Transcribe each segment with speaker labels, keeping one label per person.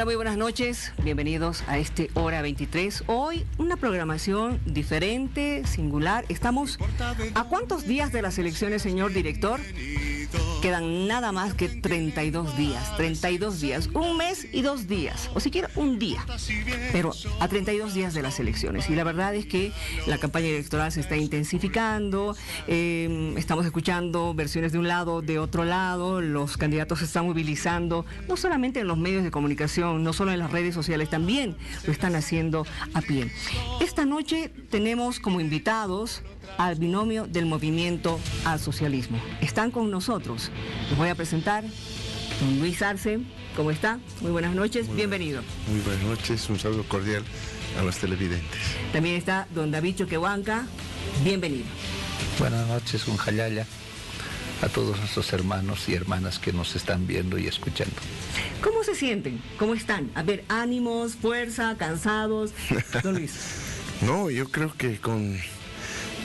Speaker 1: Muy buenas noches, bienvenidos a este Hora 23. Hoy una programación diferente, singular. Estamos a ¿cuántos días de las elecciones, señor director? Quedan nada más que 32 días, un mes y 2 días, o siquiera un día, pero a 32 días de las elecciones. Y la verdad es que la campaña electoral se está intensificando, estamos escuchando versiones de un lado, de otro lado, los candidatos se están movilizando, no solamente en los medios de comunicación, no solo en las redes sociales, también lo están haciendo a pie. Esta noche tenemos como invitados al binomio del movimiento al socialismo. Están con nosotros. Les voy a presentar don Luis Arce. ¿Cómo está? Muy buenas noches, bienvenido.
Speaker 2: Muy buenas noches, un saludo cordial a los televidentes.
Speaker 1: También está don David Choquehuanca, bienvenido.
Speaker 3: Buenas noches, un jalaya a todos nuestros hermanos y hermanas que nos están viendo y escuchando.
Speaker 1: ¿Cómo se sienten? ¿Cómo están? A ver, ánimos, fuerza, cansados. Don Luis.
Speaker 2: No, yo creo que con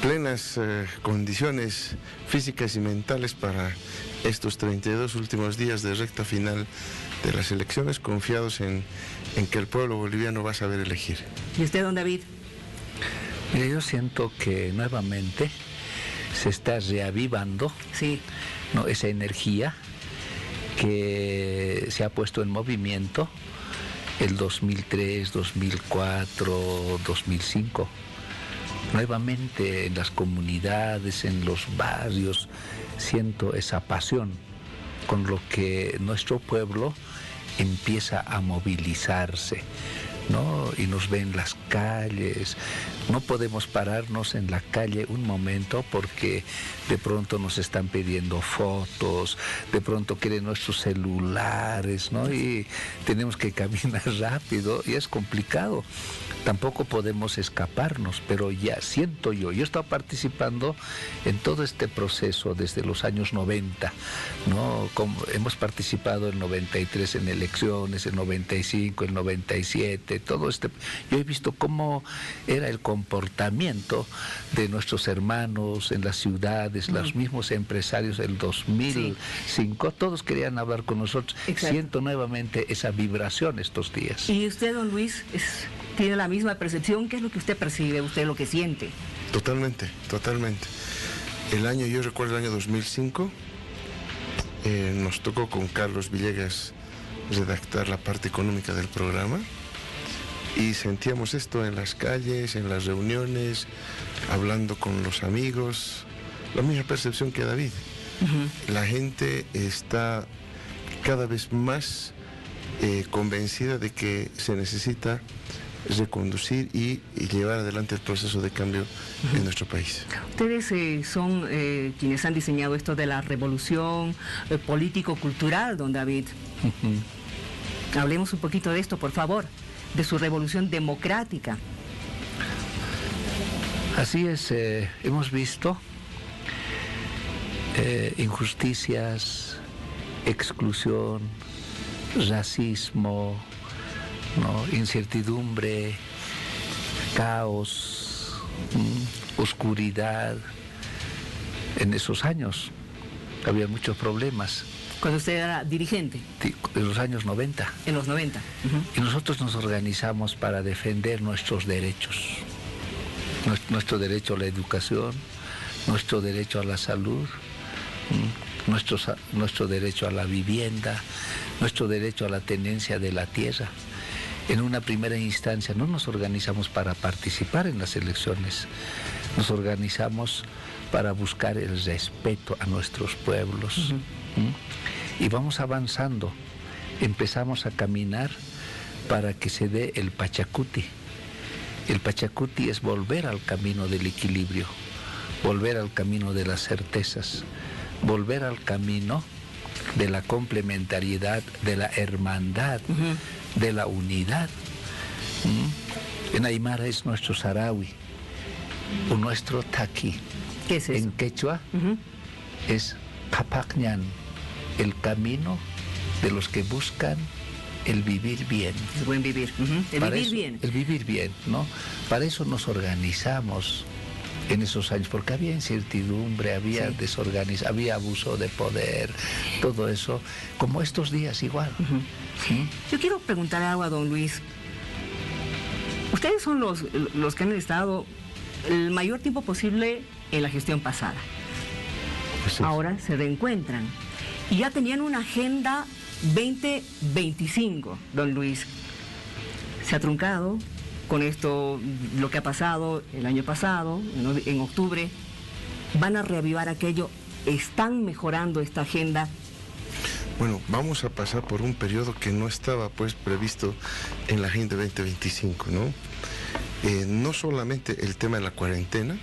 Speaker 2: plenas condiciones físicas y mentales para estos 32 últimos días de recta final de las elecciones, confiados en que el pueblo boliviano va a saber elegir.
Speaker 1: ¿Y usted, don David?
Speaker 3: Mire, yo siento que nuevamente se está reavivando,
Speaker 1: sí,
Speaker 3: ¿no?, esa energía que se ha puesto en movimiento el 2003, 2004, 2005. Nuevamente en las comunidades, en los barrios, siento esa pasión con lo que nuestro pueblo empieza a movilizarse, ¿no? Y nos ve en las calles. No podemos pararnos en la calle un momento porque de pronto nos están pidiendo fotos, de pronto quieren nuestros celulares, ¿no? Y tenemos que caminar rápido y es complicado. Tampoco podemos escaparnos, pero ya siento yo he estado participando en todo este proceso desde los años 90, ¿no? Hemos participado en 93 en elecciones, en 95, en 97, todo este. Yo he visto cómo era el comportamiento de nuestros hermanos en las ciudades, los mismos empresarios del 2005, todos querían hablar con nosotros.
Speaker 1: Exacto.
Speaker 3: Siento nuevamente esa vibración estos días.
Speaker 1: ¿Y usted, don Luis, tiene la misma percepción? ¿Qué es lo que usted percibe, usted lo que siente?
Speaker 2: Totalmente. Yo recuerdo el año 2005, nos tocó con Carlos Villegas redactar la parte económica del programa y sentíamos esto en las calles, en las reuniones, hablando con los amigos, la misma percepción que David. La gente está cada vez más convencida de que se necesita reconducir y llevar adelante el proceso de cambio en nuestro país.
Speaker 1: Ustedes son quienes han diseñado esto de la revolución político-cultural, don David. Hablemos un poquito de esto, por favor, de su revolución democrática.
Speaker 3: Así es, hemos visto injusticias, exclusión, racismo, ¿no?, incertidumbre, caos, oscuridad. En esos años había muchos problemas.
Speaker 1: Cuando usted era dirigente.
Speaker 3: En los años 90.
Speaker 1: En los 90.
Speaker 3: Y nosotros nos organizamos para defender nuestros derechos. Nuestro derecho a la educación, nuestro derecho a la salud, nuestro derecho a la vivienda, nuestro derecho a la tenencia de la tierra. En una primera instancia no nos organizamos para participar en las elecciones, nos organizamos para buscar el respeto a nuestros pueblos. Y vamos avanzando, empezamos a caminar para que se dé el Pachacuti. El Pachacuti es volver al camino del equilibrio, volver al camino de las certezas, volver al camino de la complementariedad, de la hermandad, de la unidad. En Aymara es nuestro sarawi, o nuestro taqui.
Speaker 1: ¿Qué es eso?
Speaker 3: En quechua es Papacñan, el camino de los que buscan el vivir bien.
Speaker 1: El buen vivir. El
Speaker 3: Para
Speaker 1: vivir
Speaker 3: eso,
Speaker 1: bien.
Speaker 3: El vivir bien, ¿no? Para eso nos organizamos, en esos años, porque había incertidumbre, había desorganización, había abuso de poder, todo eso, como estos días igual.
Speaker 1: Yo quiero preguntar algo a don Luis. Ustedes son los que han estado el mayor tiempo posible en la gestión pasada. Ahora se reencuentran y ya tenían una agenda 2025, don Luis. Se ha truncado con esto, lo que ha pasado el año pasado, en octubre. ¿Van a reavivar aquello? ¿Están mejorando esta agenda?
Speaker 2: Bueno, vamos a pasar por un periodo que no estaba pues previsto en la Agenda 2025, ¿no? No solamente el tema de la cuarentena,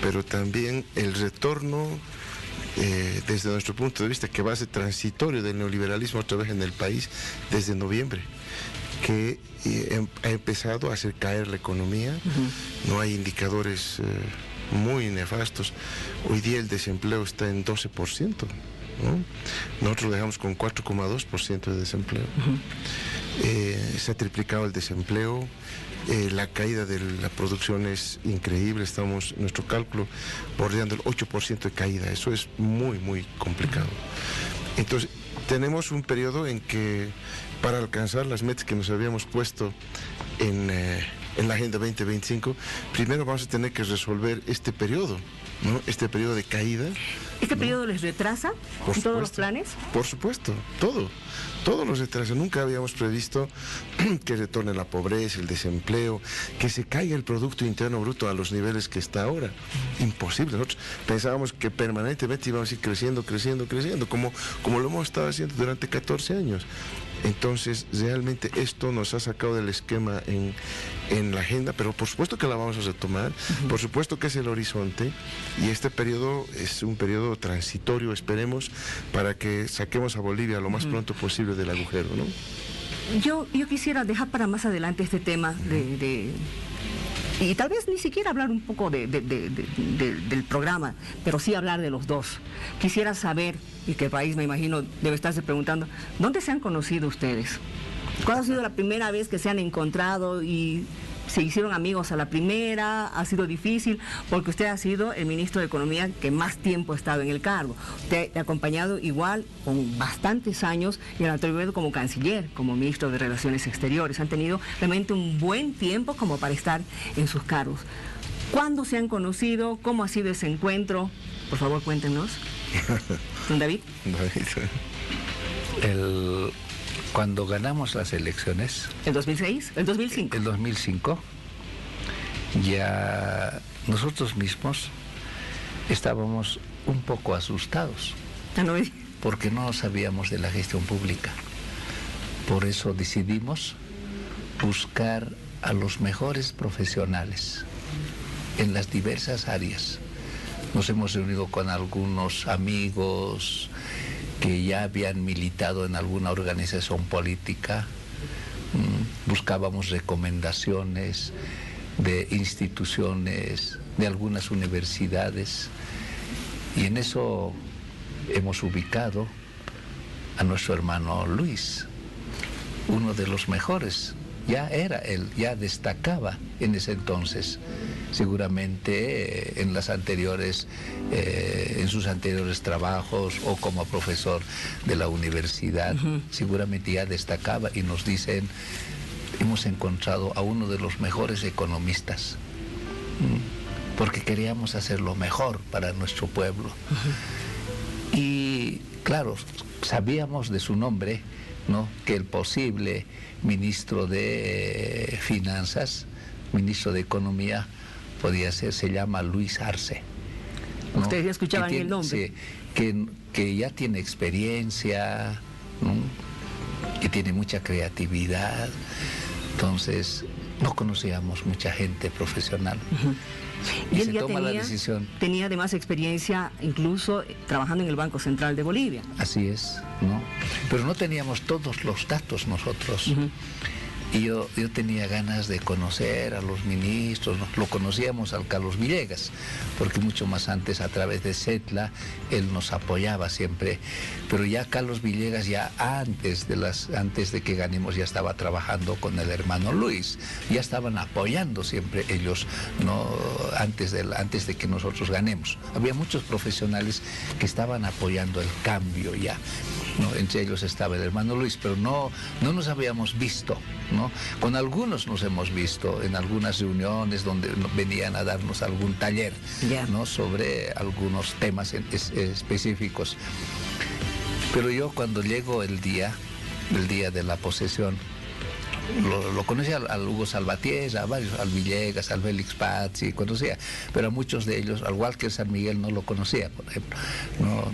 Speaker 2: pero también el retorno, desde nuestro punto de vista, que va a ser transitorio del neoliberalismo otra vez en el país desde noviembre, que ha empezado a hacer caer la economía. No hay indicadores muy nefastos. Hoy día el desempleo está en 12%. ¿no? Nosotros dejamos con 4,2% de desempleo. Se ha triplicado el desempleo. La caída de la producción es increíble. Estamos, nuestro cálculo, bordeando el 8% de caída. Eso es muy, muy complicado. Entonces, tenemos un periodo en que, para alcanzar las metas que nos habíamos puesto en la Agenda 2025, primero vamos a tener que resolver este periodo, ¿no? Este periodo de caída.
Speaker 1: ¿Este periodo les retrasa en todos los planes?
Speaker 2: Por supuesto, todos los retrasos. Nunca habíamos previsto que retorne la pobreza, el desempleo, que se caiga el Producto Interno Bruto a los niveles que está ahora. Imposible. Nosotros pensábamos que permanentemente íbamos a ir creciendo, como lo hemos estado haciendo durante 14 años. Entonces, realmente esto nos ha sacado del esquema en la agenda, pero por supuesto que la vamos a retomar, por supuesto que es el horizonte, y este periodo es un periodo transitorio, esperemos, para que saquemos a Bolivia lo más pronto posible del agujero, ¿no?
Speaker 1: Yo quisiera dejar para más adelante este tema y tal vez ni siquiera hablar un poco del programa, pero sí hablar de los dos. Quisiera saber, y que el país, me imagino, debe estarse preguntando, ¿dónde se han conocido ustedes? ¿Cuándo ha sido la primera vez que se han encontrado y se hicieron amigos a la primera? ¿Ha sido difícil? Porque usted ha sido el ministro de Economía que más tiempo ha estado en el cargo. Usted ha acompañado igual con bastantes años y el anterior como canciller, como ministro de Relaciones Exteriores. Han tenido realmente un buen tiempo como para estar en sus cargos. ¿Cuándo se han conocido? ¿Cómo ha sido ese encuentro? Por favor, cuéntenos. ¿Don David?
Speaker 3: Cuando ganamos las elecciones...
Speaker 1: ¿El 2006? ¿El 2005?
Speaker 3: El 2005, ya nosotros mismos estábamos un poco asustados, porque no sabíamos de la gestión pública. Por eso decidimos buscar a los mejores profesionales en las diversas áreas. Nos hemos reunido con algunos amigos que ya habían militado en alguna organización política. Buscábamos recomendaciones de instituciones, de algunas universidades, y en eso hemos ubicado a nuestro hermano Luis, uno de los mejores. Ya era él, ya destacaba en ese entonces. Seguramente en sus anteriores trabajos o como profesor de la universidad, seguramente ya destacaba, y nos dicen, hemos encontrado a uno de los mejores economistas, porque queríamos hacer lo mejor para nuestro pueblo. Y claro, sabíamos de su nombre, ¿no?, que el posible ministro de Finanzas, ministro de Economía, podía ser, se llama Luis Arce, ¿no?
Speaker 1: Ustedes ya escuchaban el nombre.
Speaker 3: Sí, que ya tiene experiencia, ¿no?, que tiene mucha creatividad. Entonces, no conocíamos mucha gente profesional.
Speaker 1: Y él ya tenía además experiencia incluso trabajando en el Banco Central de Bolivia.
Speaker 3: Así es, ¿no? Pero no teníamos todos los datos nosotros. Y yo tenía ganas de conocer a los ministros, ¿no? Lo conocíamos al Carlos Villegas, porque mucho más antes a través de CETLA él nos apoyaba siempre, pero ya Carlos Villegas ya antes de que ganemos ya estaba trabajando con el hermano Luis, ya estaban apoyando siempre ellos, ¿no? Antes de que nosotros ganemos. Había muchos profesionales que estaban apoyando el cambio ya, ¿no? Entre ellos estaba el hermano Luis, pero no nos habíamos visto, ¿no? Con algunos nos hemos visto en algunas reuniones donde venían a darnos algún taller, ¿no? Sobre algunos temas específicos. Pero yo cuando llegó el día de la posesión, lo conocía al Hugo Salvatierra, a varios, al Villegas, al Félix Pazzi, conocía, pero a muchos de ellos, al Walker San Miguel no lo conocía, por ejemplo, no,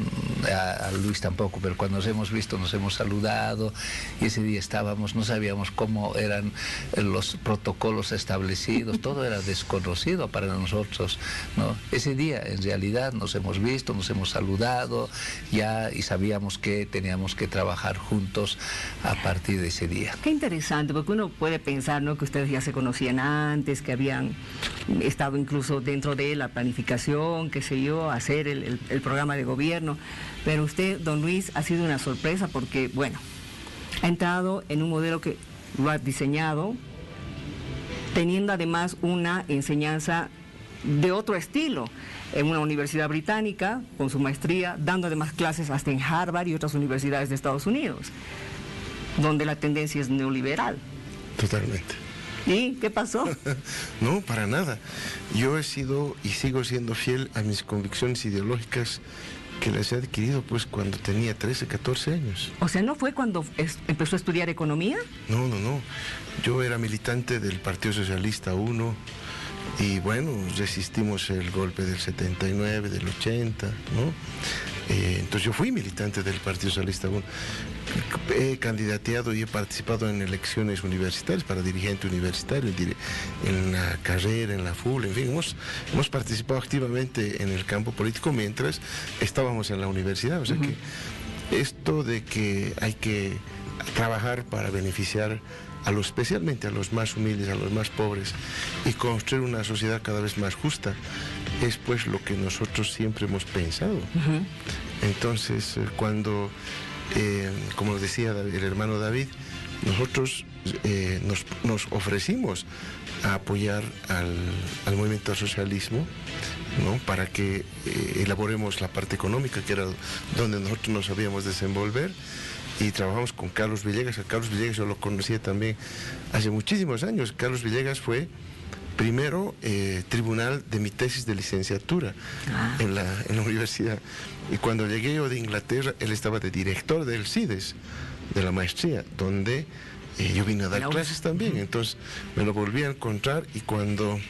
Speaker 3: a Luis tampoco, pero cuando nos hemos visto nos hemos saludado, y ese día no sabíamos cómo eran los protocolos establecidos, todo era desconocido para nosotros, ¿no? Ese día en realidad nos hemos visto, nos hemos saludado ya, y sabíamos que teníamos que trabajar juntos a partir de ese día.
Speaker 1: Qué interesante, porque uno puede pensar, ¿no?, que ustedes ya se conocían antes, que habían estado incluso dentro de la planificación, qué sé yo, hacer el programa de gobierno, pero usted, don Luis, ha sido una sorpresa porque, bueno, ha entrado en un modelo que lo ha diseñado, teniendo además una enseñanza de otro estilo, en una universidad británica, con su maestría, dando además clases hasta en Harvard y otras universidades de Estados Unidos, donde la tendencia es neoliberal.
Speaker 2: Totalmente.
Speaker 1: ¿Y qué pasó?
Speaker 2: No, para nada. Yo he sido y sigo siendo fiel a mis convicciones ideológicas que las he adquirido pues cuando tenía 13, 14 años.
Speaker 1: O sea, ¿no fue cuando empezó a estudiar economía?
Speaker 2: No. Yo era militante del Partido Socialista 1 y bueno, resistimos el golpe del 79, del 80, ¿no? Entonces yo fui militante del Partido Socialista 1. He candidateado y he participado en elecciones universitarias para dirigente universitario, en la carrera, en la FUL, en fin, hemos participado activamente en el campo político mientras estábamos en la universidad. O sea que esto de que hay que trabajar para beneficiar especialmente a los más humildes, a los más pobres, y construir una sociedad cada vez más justa, es pues lo que nosotros siempre hemos pensado. Entonces, cuando, como decía el hermano David, nosotros nos ofrecimos a apoyar al movimiento al socialismo, ¿no?, para que elaboremos la parte económica, que era donde nosotros nos sabíamos desenvolver. Y trabajamos con Carlos Villegas. A Carlos Villegas yo lo conocía también hace muchísimos años. Carlos Villegas fue primero tribunal de mi tesis de licenciatura en la universidad. Y cuando llegué yo de Inglaterra, él estaba de director del CIDES, de la maestría, donde yo vine a dar clases también. Entonces me lo volví a encontrar, y cuando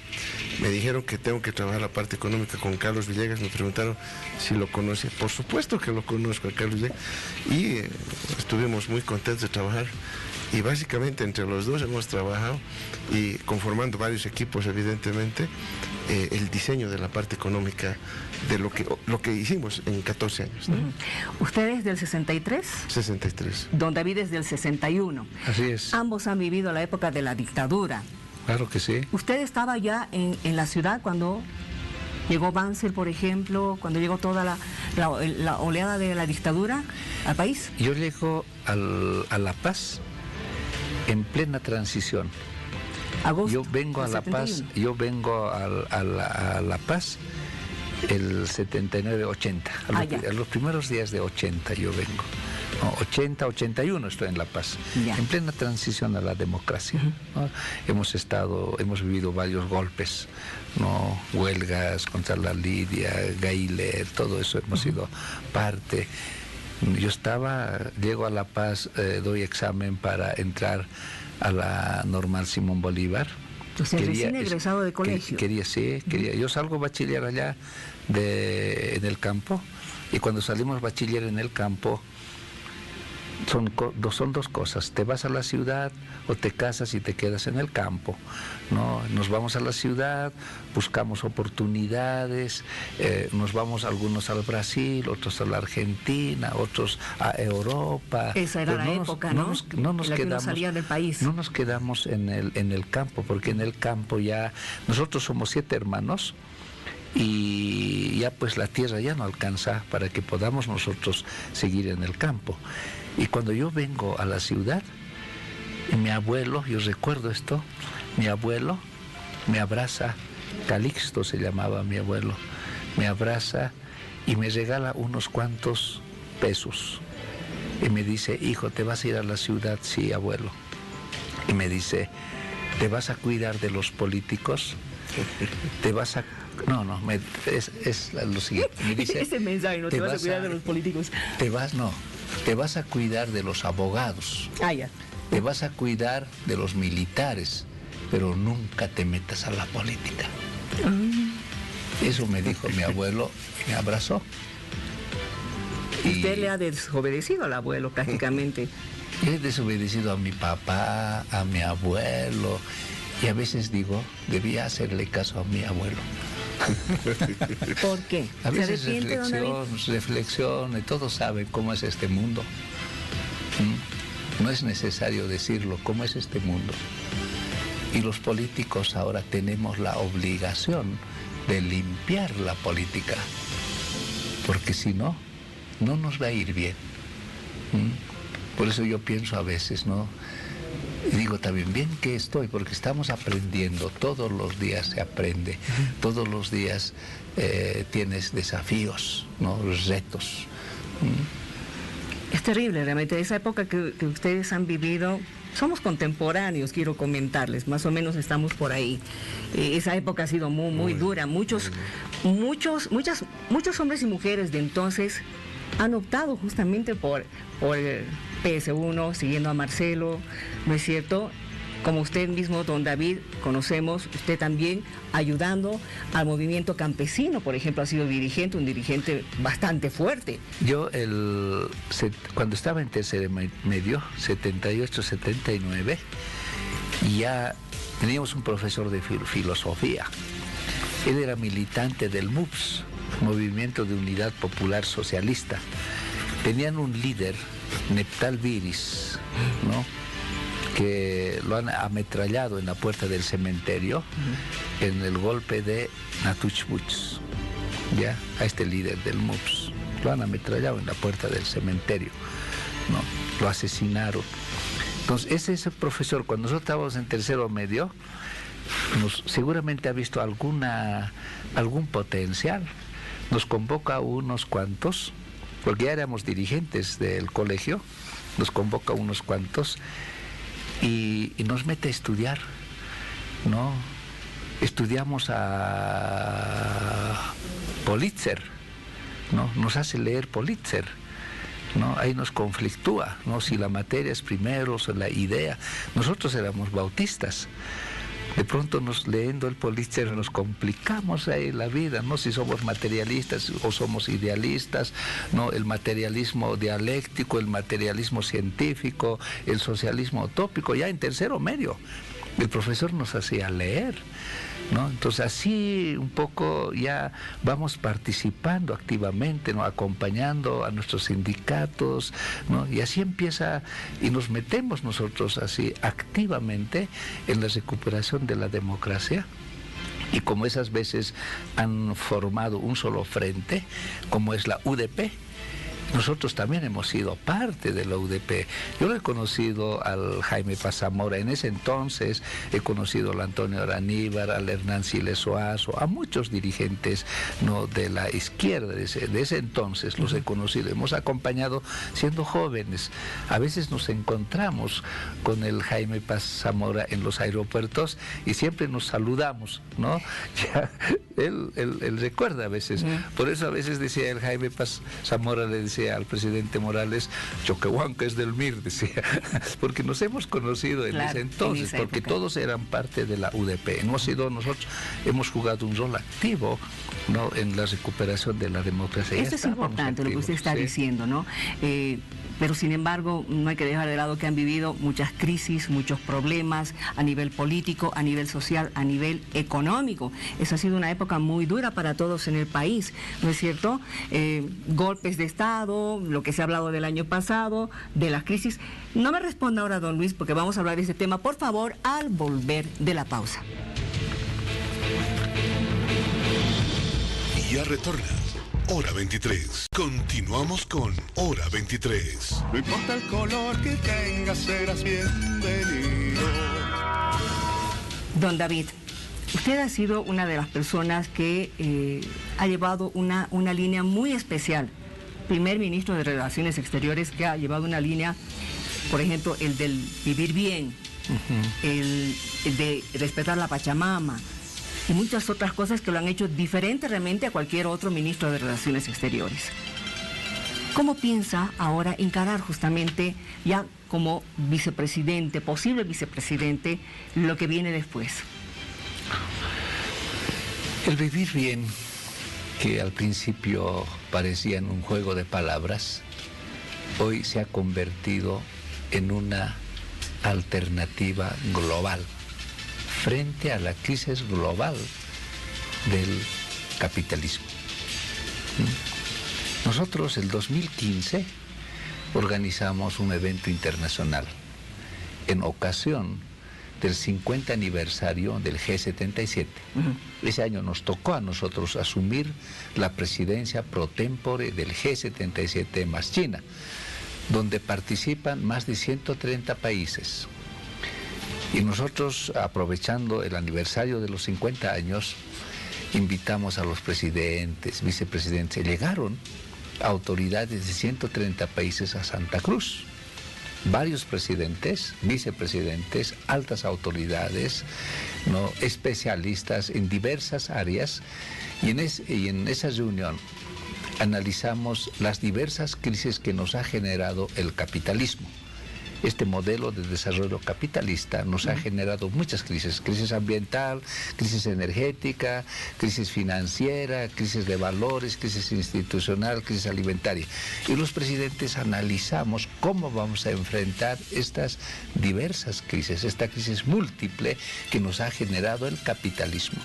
Speaker 2: me dijeron que tengo que trabajar la parte económica con Carlos Villegas, me preguntaron si lo conocía. Por supuesto que lo conozco a Carlos Villegas, y estuvimos muy contentos de trabajar, y básicamente entre los dos hemos trabajado, y conformando varios equipos evidentemente, el diseño de la parte económica de lo que hicimos en 14 años, ¿no?
Speaker 1: ¿Usted es del 63?
Speaker 2: 63.
Speaker 1: Don David es del 61.
Speaker 3: Así es.
Speaker 1: Ambos han vivido la época de la dictadura.
Speaker 3: Claro que sí.
Speaker 1: ¿Usted estaba ya en la ciudad cuando llegó Banzer, por ejemplo, cuando llegó toda la oleada de la dictadura al país?
Speaker 3: Yo llego a La Paz en plena transición.
Speaker 1: Agosto,
Speaker 3: yo vengo a La Paz, a La Paz el 79-80, a los primeros días de 80 yo vengo. No, 80-81 estoy en La Paz, en plena transición a la democracia. ¿No? Hemos vivido varios golpes, ¿no? Huelgas contra la Lidia, Gailer, todo eso hemos sido parte. Llego a La Paz, doy examen para entrar a la Normal Simón Bolívar.
Speaker 1: O sea, recién egresado de colegio.
Speaker 3: Quería. Yo salgo bachiller allá en el campo, y cuando salimos bachiller en el campo, son dos cosas: te vas a la ciudad o te casas y te quedas en el campo, ¿no? Nos vamos a la ciudad, buscamos oportunidades, nos vamos algunos al Brasil, otros a la Argentina, otros a Europa.
Speaker 1: Esa era la época, ¿no?
Speaker 3: No nos
Speaker 1: en la que uno
Speaker 3: quedamos,
Speaker 1: salía del país.
Speaker 3: no nos quedamos en el campo, porque en el campo ya, nosotros somos 7 hermanos, y ya pues la tierra ya no alcanza para que podamos nosotros seguir en el campo. Y cuando yo vengo a la ciudad, mi abuelo, yo recuerdo esto, mi abuelo me abraza, Calixto se llamaba mi abuelo, me abraza y me regala unos cuantos pesos. Y me dice: hijo, ¿te vas a ir a la ciudad? Sí, abuelo. Y me dice: ¿te vas a cuidar de los políticos? ¿Te vas a...? No, es lo siguiente. Me dice,
Speaker 1: ese mensaje, ¿no? ¿Te vas a cuidar de los políticos?
Speaker 3: Te vas a cuidar de los abogados.
Speaker 1: Ah, ya.
Speaker 3: Te vas a cuidar de los militares, pero nunca te metas a la política. Eso me dijo mi abuelo y me abrazó.
Speaker 1: Y usted le ha desobedecido al abuelo prácticamente.
Speaker 3: He desobedecido a mi papá, a mi abuelo, y a veces digo, debía hacerle caso a mi abuelo.
Speaker 1: ¿Por qué?
Speaker 3: A veces
Speaker 1: reflexión,
Speaker 3: reflexión, todos saben cómo es este mundo. No es necesario decirlo, cómo es este mundo. Y los políticos ahora tenemos la obligación de limpiar la política, porque si no, no nos va a ir bien. Por eso yo pienso a veces, ¿no? Y digo también, bien que estoy, porque estamos aprendiendo, todos los días se aprende, todos los días tienes desafíos, ¿no? Retos.
Speaker 1: Es terrible realmente, esa época que ustedes han vivido. Somos contemporáneos, quiero comentarles, más o menos estamos por ahí. Esa época ha sido muy dura. Muchos hombres y mujeres de entonces han optado justamente por el PS1, siguiendo a Marcelo, ¿no es cierto? Como usted mismo, don David, conocemos, usted también ayudando al movimiento campesino, por ejemplo, ha sido un dirigente bastante fuerte.
Speaker 3: Yo, cuando estaba en tercer medio, 78, 79, ya teníamos un profesor de filosofía. Él era militante del MUPS, Movimiento de Unidad Popular Socialista. Tenían un líder, Neptal Viris, ¿no?, que lo han ametrallado en la puerta del cementerio en el golpe de Natuchbuts, ¿ya? A este líder del MUPS lo han ametrallado en la puerta del cementerio, ¿no? Lo asesinaron. Entonces ese profesor, cuando nosotros estábamos en tercero medio, seguramente ha visto algún potencial, nos convoca a unos cuantos, porque ya éramos dirigentes del colegio, nos convoca a unos cuantos y nos mete a estudiar, ¿no? Estudiamos a Politzer, ¿no? Nos hace leer Politzer, ¿no? Ahí nos conflictúa, ¿no? Si la materia es primero, o la idea. Nosotros éramos bautistas. De pronto leyendo el Politzer nos complicamos ahí la vida, ¿no? Si somos materialistas o somos idealistas, ¿no? El materialismo dialéctico, el materialismo científico, el socialismo utópico, ya en tercero medio. El profesor nos hacía leer, ¿no? Entonces así un poco ya vamos participando activamente, ¿no? Acompañando a nuestros sindicatos, ¿no? Y así empieza, y nos metemos nosotros así activamente en la recuperación de la democracia. Y como esas veces han formado un solo frente, como es la UDP, nosotros también hemos sido parte de la UDP. Yo he conocido al Jaime Paz Zamora, en ese entonces he conocido al Antonio Araníbar, al Hernán Siles Soazo, a muchos dirigentes, ¿no?, de la izquierda de ese entonces, los he conocido, hemos acompañado siendo jóvenes. A veces nos encontramos con el Jaime Paz Zamora en los aeropuertos y siempre nos saludamos, ¿no? Ya, él recuerda a veces, por eso a veces decía el Jaime Paz Zamora, le decía al presidente Morales, Choquehuanca es del MIR, decía, porque nos hemos conocido en ese entonces, porque todos eran parte de la UDP. Nosotros hemos jugado un rol activo, ¿no?, en la recuperación de la democracia.
Speaker 1: Eso es importante, lo que usted está diciendo, ¿no? pero sin embargo no hay que dejar de lado que han vivido muchas crisis, muchos problemas a nivel político, a nivel social, a nivel económico. Esa ha sido una época muy dura para todos en el país, ¿no es cierto? Golpes de Estado, lo que se ha hablado del año pasado, de las crisis. No me responda ahora, don Luis, porque vamos a hablar de ese tema, por favor, al volver de la pausa.
Speaker 4: Y ya retorna. Hora 23. Continuamos con Hora 23.
Speaker 5: No importa el color que tengas, serás bienvenido.
Speaker 1: Don David, usted ha sido una de las personas que ha llevado una línea muy especial. Primer ministro de Relaciones Exteriores que ha llevado una línea, por ejemplo, el del vivir bien, el de respetar la Pachamama, y muchas otras cosas que lo han hecho diferente realmente a cualquier otro ministro de Relaciones Exteriores. ¿Cómo piensa ahora encarar justamente ya como vicepresidente, posible vicepresidente, lo que viene después?
Speaker 3: El vivir bien, que al principio parecían un juego de palabras, hoy se ha convertido en una alternativa global frente a la crisis global del capitalismo. Nosotros el 2015 organizamos un evento internacional en ocasión del 50 aniversario del G77. Ese año nos tocó a nosotros asumir la presidencia pro tempore del G77 más China, donde participan más de 130 países. Y nosotros, aprovechando el aniversario de los 50 años, invitamos a los presidentes, vicepresidentes. Llegaron autoridades de 130 países a Santa Cruz. Varios presidentes, vicepresidentes, altas autoridades, ¿no?, especialistas en diversas áreas. Y en esa reunión analizamos las diversas crisis que nos ha generado el capitalismo. Este modelo de desarrollo capitalista nos ha generado muchas crisis: crisis ambiental, crisis energética, crisis financiera, crisis de valores, crisis institucional, crisis alimentaria. Y los presidentes analizamos cómo vamos a enfrentar estas diversas crisis, esta crisis múltiple que nos ha generado el capitalismo.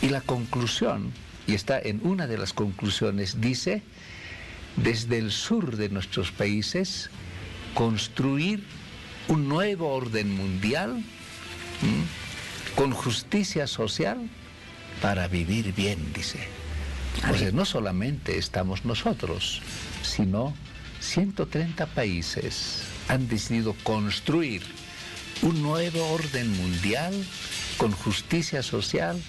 Speaker 3: Y la conclusión, y está en una de las conclusiones, dice: desde el sur de nuestros países, construir un nuevo orden mundial con justicia social para vivir bien, dice. O sea, no solamente estamos nosotros, sino 130 países han decidido construir un nuevo orden mundial con justicia social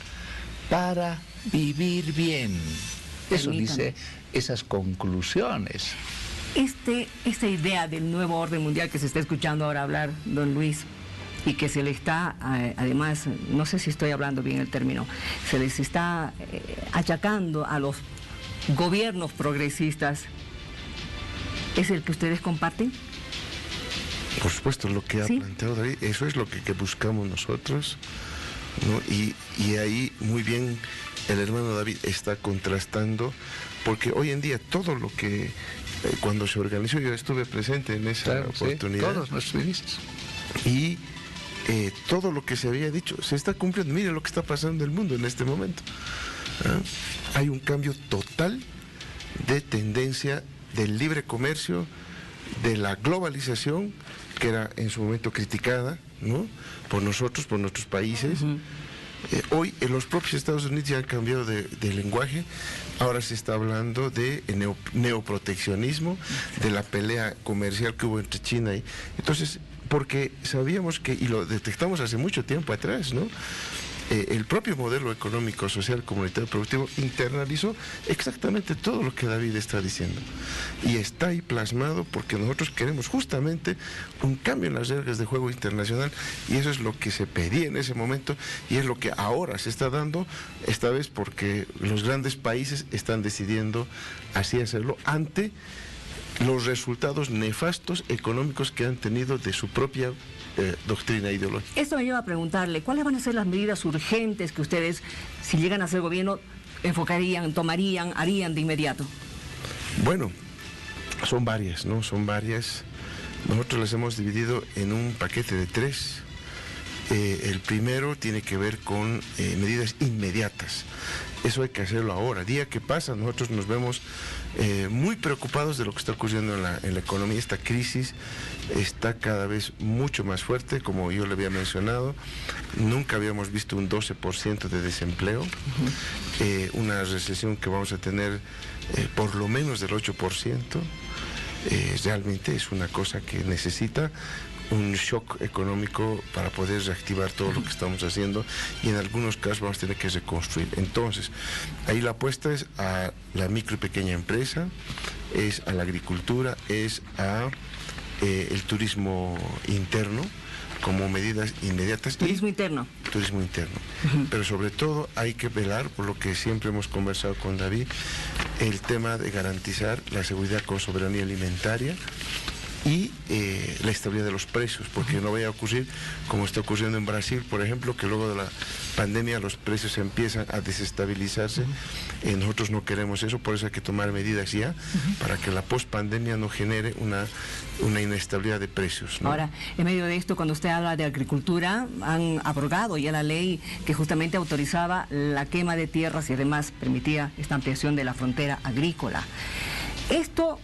Speaker 3: para vivir bien. Eso dice esas conclusiones.
Speaker 1: Esta idea del nuevo orden mundial que se está escuchando ahora hablar, don Luis, y que se le está, además, no sé si estoy hablando bien el término, se les está achacando a los gobiernos progresistas, ¿es el que ustedes comparten?
Speaker 2: Por supuesto, lo que ha planteado David, eso es lo que buscamos nosotros, ¿no? Y ahí muy bien el hermano David está contrastando, porque hoy en día todo lo que cuando se organizó, yo estuve presente en esa oportunidad.
Speaker 3: Sí, todos nuestros ministros.
Speaker 2: Y todo lo que se había dicho se está cumpliendo. Mire lo que está pasando en el mundo en este momento. Hay un cambio total de tendencia del libre comercio, de la globalización, que era en su momento criticada, ¿no?, por nosotros, por nuestros países. Hoy en los propios Estados Unidos ya han cambiado de lenguaje. Ahora se está hablando de neoproteccionismo, de la pelea comercial que hubo entre China y... Entonces, porque sabíamos que, y lo detectamos hace mucho tiempo atrás, ¿no?, el propio modelo económico, social, comunitario, productivo internalizó exactamente todo lo que David está diciendo. Y está ahí plasmado porque nosotros queremos justamente un cambio en las reglas de juego internacional, y eso es lo que se pedía en ese momento y es lo que ahora se está dando, esta vez porque los grandes países están decidiendo así hacerlo ante los resultados nefastos económicos que han tenido de su propia doctrina ideológica.
Speaker 1: Esto me lleva a preguntarle, ¿cuáles van a ser las medidas urgentes que ustedes, si llegan a ser gobierno, enfocarían, tomarían, harían de inmediato?
Speaker 2: Bueno, Son varias, ¿no? Son varias. Nosotros las hemos dividido en un paquete de 3. El primero tiene que ver con medidas inmediatas. Eso hay que hacerlo ahora. Día que pasa, nosotros nos vemos muy preocupados de lo que está ocurriendo en la economía. Esta crisis está cada vez mucho más fuerte, como yo le había mencionado. Nunca habíamos visto un 12% de desempleo, una recesión que vamos a tener por lo menos del 8%. Realmente es una cosa que necesita un shock económico para poder reactivar todo lo que estamos haciendo, y en algunos casos vamos a tener que reconstruir. Entonces, ahí la apuesta es a la micro y pequeña empresa, es a la agricultura, es a el turismo interno, como medidas inmediatas.
Speaker 1: Turismo interno.
Speaker 2: Turismo interno. Pero sobre todo hay que velar por lo que siempre hemos conversado con David, el tema de garantizar la seguridad con soberanía alimentaria y la estabilidad de los precios, porque no vaya a ocurrir como está ocurriendo en Brasil, por ejemplo, que luego de la pandemia los precios empiezan a desestabilizarse. Nosotros no queremos eso, por eso hay que tomar medidas ya para que la pospandemia no genere una inestabilidad de precios, ¿no?
Speaker 1: Ahora, en medio de esto, cuando usted habla de agricultura, han abrogado ya la ley que justamente autorizaba la quema de tierras y además permitía esta ampliación de la frontera agrícola. Esto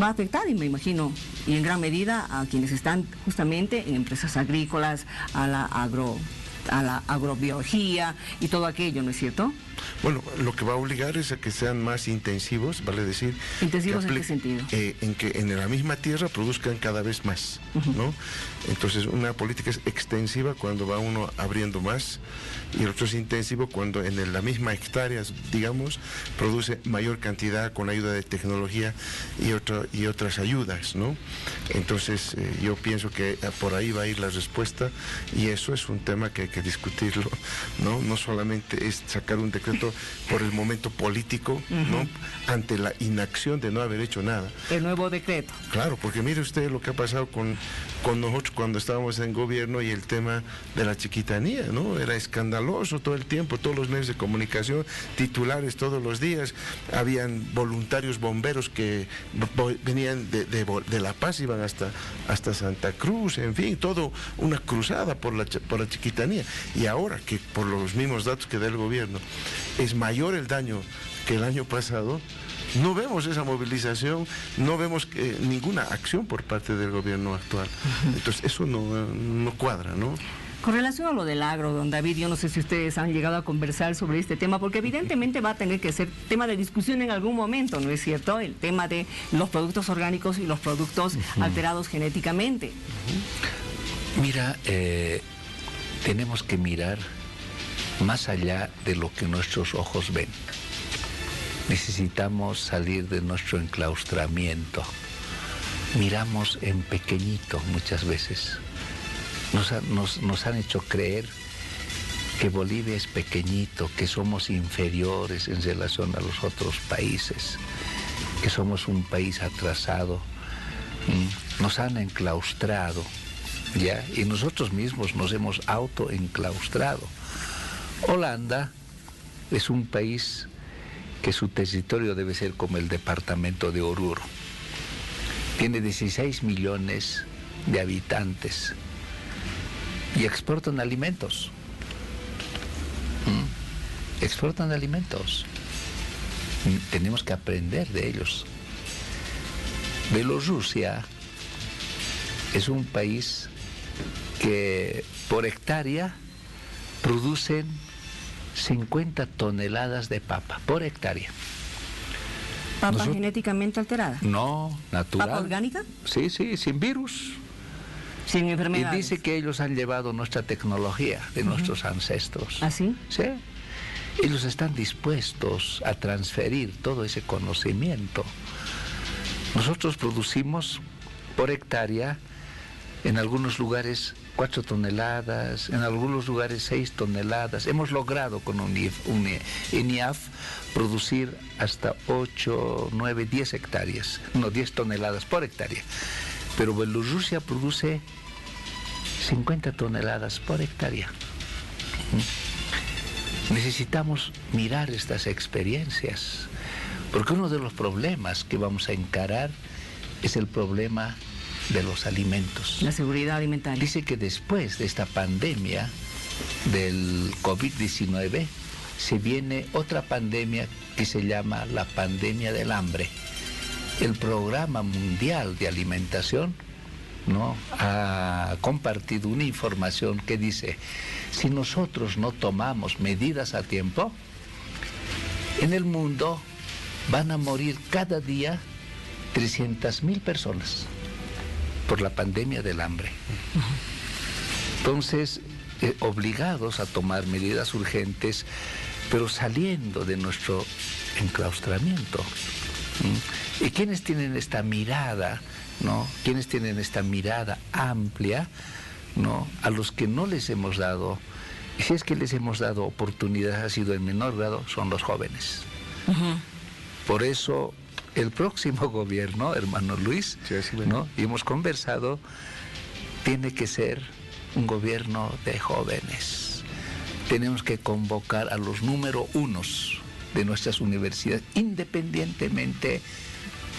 Speaker 1: va a afectar, y me imagino, y en gran medida a quienes están justamente en empresas agrícolas, a la agrobiología y todo aquello, ¿no es cierto?
Speaker 2: Bueno, lo que va a obligar es a que sean más intensivos, vale decir...
Speaker 1: ¿Intensivos en qué sentido?
Speaker 2: En que en la misma tierra produzcan cada vez más, ¿no? Entonces, una política es extensiva cuando va uno abriendo más, y el otro es intensivo cuando en la misma hectárea, digamos, produce mayor cantidad con ayuda de tecnología y otras ayudas, ¿no? Entonces, yo pienso que por ahí va a ir la respuesta, y eso es un tema que hay que discutirlo, ¿no? No solamente es sacar un decreto por el momento político, ¿no? Ante la inacción de no haber hecho nada.
Speaker 1: El nuevo decreto.
Speaker 2: Claro, porque mire usted lo que ha pasado con nosotros cuando estábamos en gobierno, y el tema de la chiquitanía, ¿no? Era escandaloso todo el tiempo, todos los medios de comunicación, titulares todos los días, habían voluntarios bomberos que venían de La Paz, iban hasta Santa Cruz, en fin, todo una cruzada por la chiquitanía. Y ahora que por los mismos datos que da el gobierno es mayor el daño que el año pasado, no vemos esa movilización, no vemos ninguna acción por parte del gobierno actual. Entonces eso no cuadra, ¿no?
Speaker 1: Con relación a lo del agro, don David, yo no sé si ustedes han llegado a conversar sobre este tema, porque evidentemente va a tener que ser tema de discusión en algún momento, ¿no es cierto? El tema de los productos orgánicos y los productos alterados genéticamente.
Speaker 3: Mira, tenemos que mirar más allá de lo que nuestros ojos ven. Necesitamos salir de nuestro enclaustramiento. Miramos en pequeñito muchas veces. Nos han hecho creer que Bolivia es pequeñito, que somos inferiores en relación a los otros países, que somos un país atrasado. Nos han enclaustrado, ¿ya? Y nosotros mismos nos hemos autoenclaustrado. Holanda es un país que su territorio debe ser como el departamento de Oruro. Tiene 16 millones de habitantes y exportan alimentos. Exportan alimentos. Tenemos que aprender de ellos. Bielorrusia es un país que por hectárea producen 50 toneladas de papa por hectárea.
Speaker 1: ¿Papa genéticamente alterada?
Speaker 3: No, natural.
Speaker 1: ¿Papa orgánica?
Speaker 3: Sí, sin virus.
Speaker 1: Sin enfermedades.
Speaker 3: Y dice que ellos han llevado nuestra tecnología de nuestros ancestros.
Speaker 1: ¿Ah, sí?
Speaker 3: Sí. Ellos están dispuestos a transferir todo ese conocimiento. Nosotros producimos por hectárea, en algunos lugares 4 toneladas, en algunos lugares 6 toneladas. Hemos logrado con un INIAF producir hasta 8, 9, 10 hectáreas, no 10 toneladas por hectárea. Pero Bielorrusia produce 50 toneladas por hectárea. Necesitamos mirar estas experiencias, Porque uno de los problemas que vamos a encarar es el problema de los alimentos.
Speaker 1: La seguridad alimentaria.
Speaker 3: Dice que después de esta pandemia del COVID-19 se viene otra pandemia que se llama la pandemia del hambre. El Programa Mundial de Alimentación, ¿no?, ha compartido una información que dice, si nosotros no tomamos medidas a tiempo, en el mundo van a morir cada día 300.000 personas por la pandemia del hambre. Entonces, obligados a tomar medidas urgentes, pero saliendo de nuestro enclaustramiento. ¿Y quiénes tienen esta mirada, no? ¿Quiénes tienen esta mirada amplia, no? A los que no les hemos dado, y si es que les hemos dado oportunidades, ha sido en menor grado, son los jóvenes. Por eso, el próximo gobierno, hermano Luis, ¿no?, y hemos conversado, tiene que ser un gobierno de jóvenes. Tenemos que convocar a los número unos de nuestras universidades, independientemente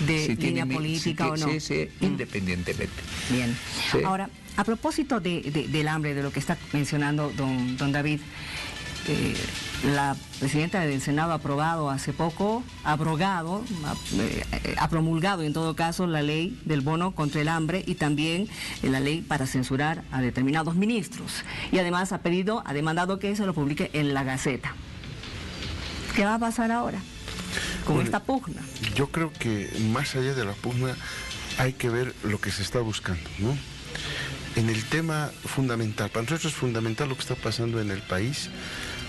Speaker 1: de si línea política o no.
Speaker 3: Sí, independientemente.
Speaker 1: Bien.
Speaker 3: Sí.
Speaker 1: Ahora, a propósito del hambre, de lo que está mencionando don David, la presidenta del Senado ha aprobado hace poco, ha promulgado en todo caso la ley del bono contra el hambre y también la ley para censurar a determinados ministros. Y además ha demandado que se lo publique en la Gaceta. ¿Qué va a pasar ahora con esta pugna?
Speaker 2: Yo creo que más allá de la pugna hay que ver lo que se está buscando, ¿no? En el tema fundamental, para nosotros es fundamental lo que está pasando en el país